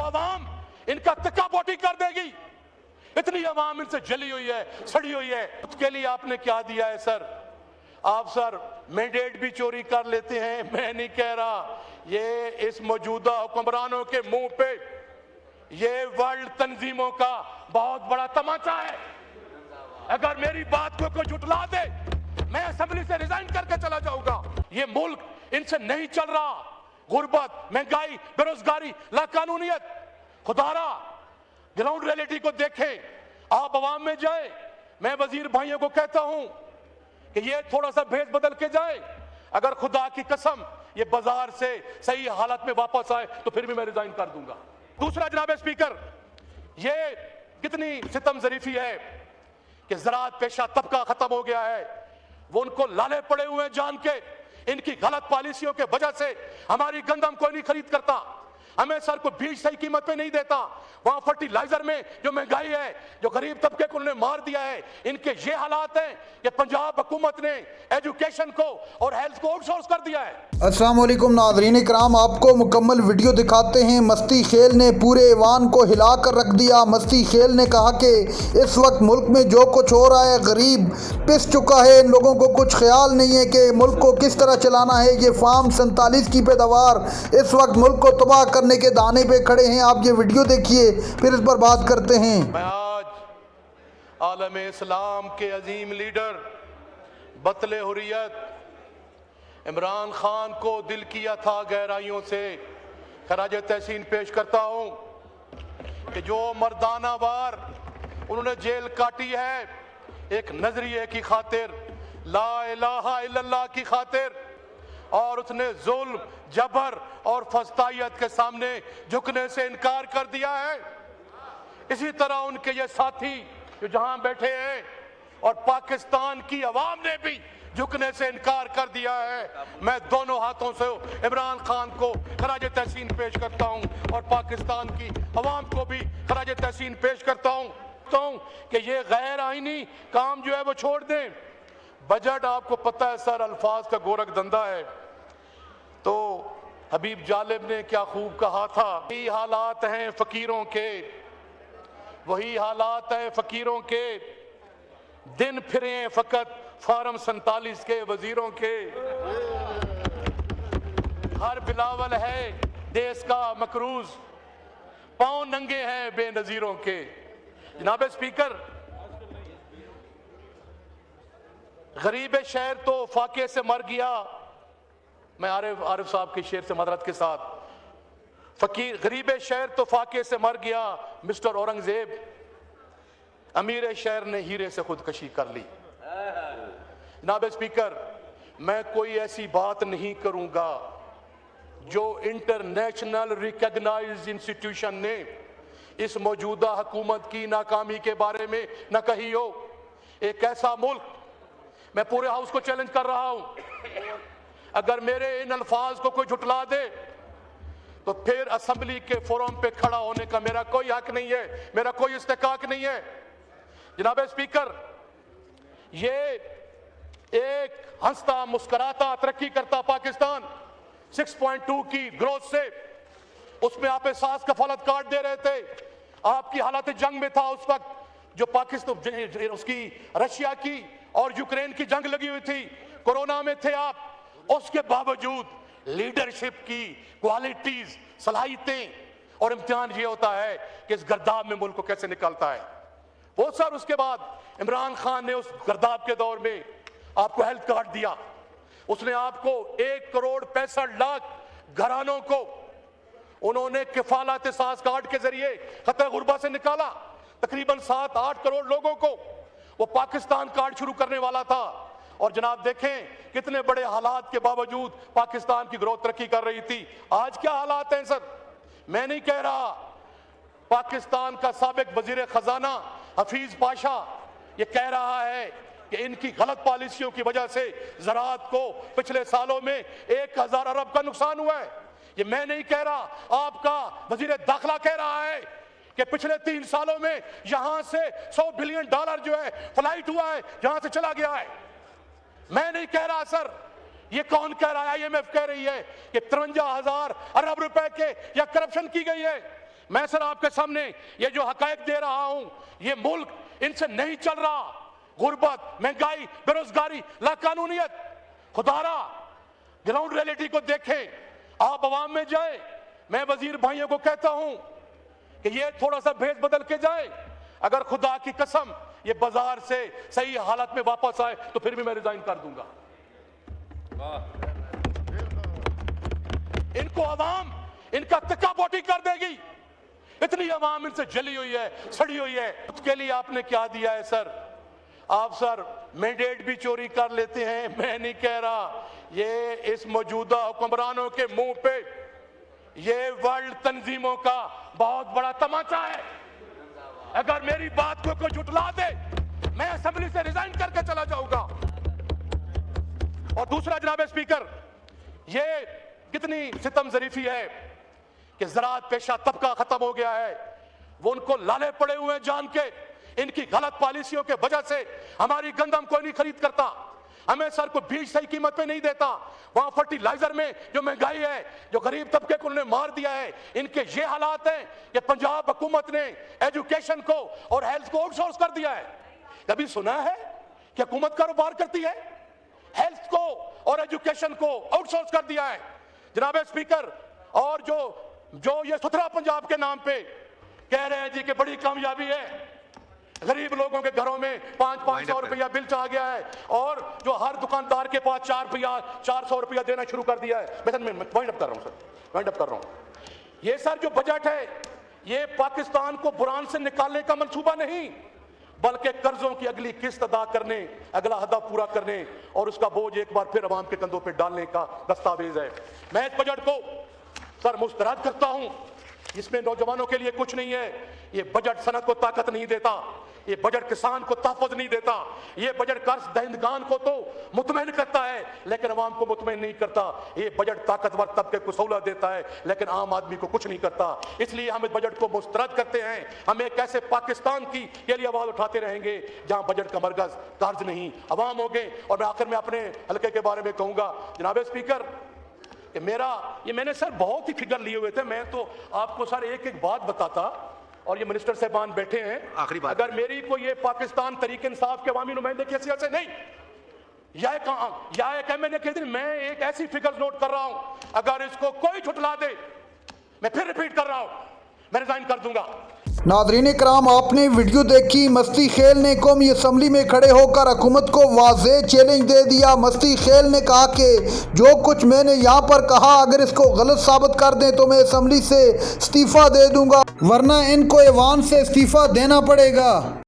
आवाम इनका तक्का बोटी कर देगी। इतनी आवाम इनसे जली हुई है, सड़ी हुई है। उसके लिए आपने क्या दिया है सर? आप सर मैंडेट भी चोरी कर लेते हैं। मैं नहीं कह रहा, ये इस मौजूदा हुक्मरानों के मुंह पे ये वर्ल्ड तंजीमों का बहुत बड़ा तमाचा है। अगर मेरी बात को कोई झुटला दे, मैं असेंबली से रिजाइन करके चला जाऊंगा। ये मुल्क इनसे नहीं चल रहा। गुर्बत, महंगाई, बेरोजगारी, लाकानूनियत, खुदारा ग्राउंड रियलिटी को देखें। आप अवाम में जाए। मैं वजीर भाइयों को कहता हूं कि ये थोड़ा सा भेस बदल के जाए। अगर खुदा की कसम ये बाजार से सही हालत में वापस आए तो फिर भी मैं रिजाइन कर दूंगा। दूसरा जनाब स्पीकर, ये कितनी सितम जरीफी है कि ज़राअत पेशा तबका खत्म हो गया है। वो उनको लाले पड़े हुए हैं जान के। इनकी गलत पॉलिसियों के वजह से हमारी गंदम कोई नहीं खरीद करता, हमें सर को बीज सही कीमत पे नहीं देता। वहां फर्टिलाइजर में जो महंगाई है, जो गरीब तबके को उन्होंने मार दिया है। इनके ये हालात हैं कि पंजाब हुकूमत ने एजुकेशन को और हेल्थ को आउटसोर्स कर दिया है। अस्सलाम वालेकुम नाज़रीन इकराम, आपको मुकम्मल वीडियो दिखाते हैं। मस्ती खेल ने पूरे ईवान को हिला कर रख दिया। मस्ती खेल ने कहा कि इस वक्त मुल्क में जो कुछ हो रहा है, गरीब पिस चुका है। इन लोगों को कुछ ख्याल नहीं है कि मुल्क को किस तरह चलाना है। ये फार्म 47 की पैदावार इस वक्त मुल्क को तबाह करने के दाने पे खड़े हैं। आप ये वीडियो देखिए, फिर इस पर बात करते हैं। मैं आज आलम इस्लाम के अजीम लीडर बतले हुर्रियत इमरान खान को दिल किया था गहराइयों से खराज तहसीन पेश करता हूं कि जो मर्दाना वार उन्होंने जेल काटी है एक नजरिए की खातिर, ला इलाहा इल्लल्लाह की खातिर, और उसने जुल्म, जबर और फस्तायत के सामने झुकने से इनकार कर दिया है। इसी तरह उनके ये साथी जो जहां बैठे हैं और पाकिस्तान की आवाम ने भी झुकने से इनकार कर दिया है। मैं दोनों हाथों से इमरान खान को खराज तहसीन पेश करता हूं और पाकिस्तान की आवाम को भी खराज तहसीन पेश करता हूं कि ये गैर आईनी काम जो है वो छोड़ दें। बजट आपको पता है सर, अल्फाज का गोरख धंधा है। तो हबीब जालिब ने क्या खूब कहा था, यही हालात हैं फकीरों के, वही हालात हैं फकीरों के, दिन फिरे फकत फार्म 47 के वजीरों के। हर बिलावल है देश का मकरूज, पांव नंगे हैं बेनजीरों के। जनाब स्पीकर, गरीब शहर तो फाके से मर गया। मैं आरिफ साहब के शेर से मदरत के साथ, फकीर गरीब शहर तो फाके से मर गया, मिस्टर औरंगजेब अमीर शहर ने हीरे से खुदकशी कर ली। जनाब स्पीकर, मैं कोई ऐसी बात नहीं करूंगा जो इंटरनेशनल रिकॉग्नाइज्ड इंस्टीट्यूशन ने इस मौजूदा हुकूमत की नाकामी के बारे में न कही हो। एक ऐसा मुल्क, मैं पूरे हाउस को चैलेंज कर रहा हूं, अगर मेरे इन अल्फाज को कोई झुटला दे तो फिर असेंबली के फोरम पे खड़ा होने का मेरा कोई हक नहीं है, मेरा कोई इस्तेकाक नहीं है। जनाब स्पीकर, ये एक हंसता मुस्कुराता तरक्की करता पाकिस्तान 6.2 की ग्रोथ से, उसमें आप एहसास कफालत कार्ड दे रहे थे। आपकी हालत जंग में था उस वक्त जो पाकिस्तान, उसकी रशिया की और यूक्रेन की जंग लगी हुई थी, कोरोना में थे आप। उसके बावजूद लीडरशिप की क्वालिटीज, सलाहियतें और इम्तिहान ये होता है कि इस गर्दाब में मुल्क को कैसे निकालता है वो सर। उसके बाद इमरान खान ने उस गर्दाब के दौर में आपको हेल्थ कार्ड दिया। उसने आपको 1,65,00,000 घरानों को उन्होंने किफालत एहसास कार्ड के जरिए खतरे गुरबा से निकाला। तकरीबन 7-8 करोड़ लोगों को वो पाकिस्तान कार्ड शुरू करने वाला था। और जनाब देखें कितने बड़े हालात के बावजूद पाकिस्तान की ग्रोथ तरक्की कर रही थी। आज क्या हालात हैं सर? मैं नहीं कह रहा, पाकिस्तान का साबिक वजीर खजाना हफीज पाशा ये कह रहा है कि इनकी गलत पॉलिसियों की वजह से ज़राअत को पिछले सालों में 1000 अरब का नुकसान हुआ है। ये मैं नहीं कह रहा, आपका वजीर दाखिला कह रहा है कि पिछले 3 सालों में यहां से $100 बिलियन जो है फ्लाइट हुआ है, यहां से चला गया है। मैं नहीं कह रहा सर, ये कौन कह रहा है? IMF कह रही है कि 53,000 अरब रुपए के या करप्शन की गई है। मैं सर आपके सामने ये जो हकायक दे रहा हूं, ये मुल्क इनसे नहीं चल रहा। गुर्बत, महंगाई, बेरोजगारी, लाकानूनियत, खुदारा ग्राउंड रियलिटी को देखें, आप अवाम में जाए। मैं वजीर भाइयों को कहता हूं कि ये थोड़ा सा भेस बदल के जाए। अगर खुदा की कसम ये बाजार से सही हालत में वापस आए तो फिर भी मैं रिजाइन कर दूंगा। इनको अवाम इनका तक्का बोटी कर देगी। इतनी अवाम इनसे जली हुई है, सड़ी हुई है। उसके लिए आपने क्या दिया है सर? आप सर मैंडेट भी चोरी कर लेते हैं। मैं नहीं कह रहा, ये इस मौजूदा हुक्मरानों के मुंह पे ये वर्ल्ड तंजीमों का बहुत बड़ा तमाचा है। अगर मेरी बात को कोई झुठला दे, मैं असेंबली से रिजाइन करके चला जाऊंगा। और दूसरा जनाब स्पीकर, ये कितनी सितम जरीफी है कि ज़राअत पेशा तबका खत्म हो गया है। वो उनको लाले पड़े हुए हैं जान के। इनकी गलत पॉलिसियों के वजह से हमारी गंदम कोई नहीं खरीद करता, हमें सर को बीज सही कीमत पे नहीं देता। वहां फर्टिलाइजर में जो महंगाई है, जो गरीब तबके को उन्होंने मार दिया है। इनके ये हालात हैं कि पंजाब हुकूमत ने एजुकेशन को और हेल्थ को आउटसोर्स कर दिया है। कभी सुना है कि हुकूमत कारोबार करती है? हेल्थ को और एजुकेशन को आउटसोर्स कर दिया है जनाब स्पीकर। और जो ये सुथरा पंजाब के नाम पे कह रहे हैं जी कि बड़ी कामयाबी है, गरीब लोगों के घरों में 500 रुपया बिल आ गया है और जो हर दुकानदार के पास 400 रुपया देना शुरू कर दिया है। मैं वाइंड अप कर रहा हूं सर, वाइंड अप कर रहा हूं। ये सर जो बजट है, ये पाकिस्तान को बुरान से निकालने का मंसूबा नहीं, बल्कि कर्जों की अगली किस्त अदा करने, अगला हदा पूरा करने और उसका बोझ एक बार फिर अवाम के कंधों पर डालने का दस्तावेज है। मैं इस बजट को सर मुस्तरद करता हूं। इसमें नौजवानों के लिए कुछ नहीं है। ये बजट सनत को ताकत नहीं देता, ये बजट किसान को तहफ़्फ़ुज़ नहीं देता, ये बजट कर्ज दहिंदगान को तो मुतमईन करता है लेकिन अवाम को मुतमईन नहीं करता। ये बजट ताकतवर तबके को सहूलत देता है लेकिन आम आदमी को कुछ नहीं करता। इसलिए हम इस बजट को मुस्तरद करते हैं। हम एक ऐसे पाकिस्तान की के लिए आवाज़ उठाते रहेंगे जहाँ बजट का मरकज़ कर्ज नहीं अवाम होंगे। और मैं आखिर में अपने हल्के के बारे में कहूँगा जनाब स्पीकर कि मैंने सर बहुत ही फिगर लिए हुए थे। मैं तो आपको सर एक एक बात बताता और ये मिनिस्टर साहबान बैठे हैं। आखिरी बात, अगर मेरी को ये पाकिस्तान तरीके इंसाफ के अवामी नुमाइंदे की हैसियत से नहीं या एक MNA के दिन मैं एक ऐसी फिगर नोट कर रहा हूं, अगर इसको कोई झुठला दे, मैं फिर रिपीट कर रहा हूं, मैं रिजाइन कर दूंगा। नादरीन कराम, आपने वीडियो देखी। मस्ती खेल ने कौमी असम्बली में खड़े होकर हुकूमत को वाज़ेह चैलेंज दे दिया। मस्ती खेल ने कहा कि जो कुछ मैंने यहाँ पर कहा, अगर इसको गलत साबित कर दें तो मैं असम्बली से इस्तीफ़ा दे दूँगा, वरना इनको ऐवान से इस्तीफ़ा देना पड़ेगा।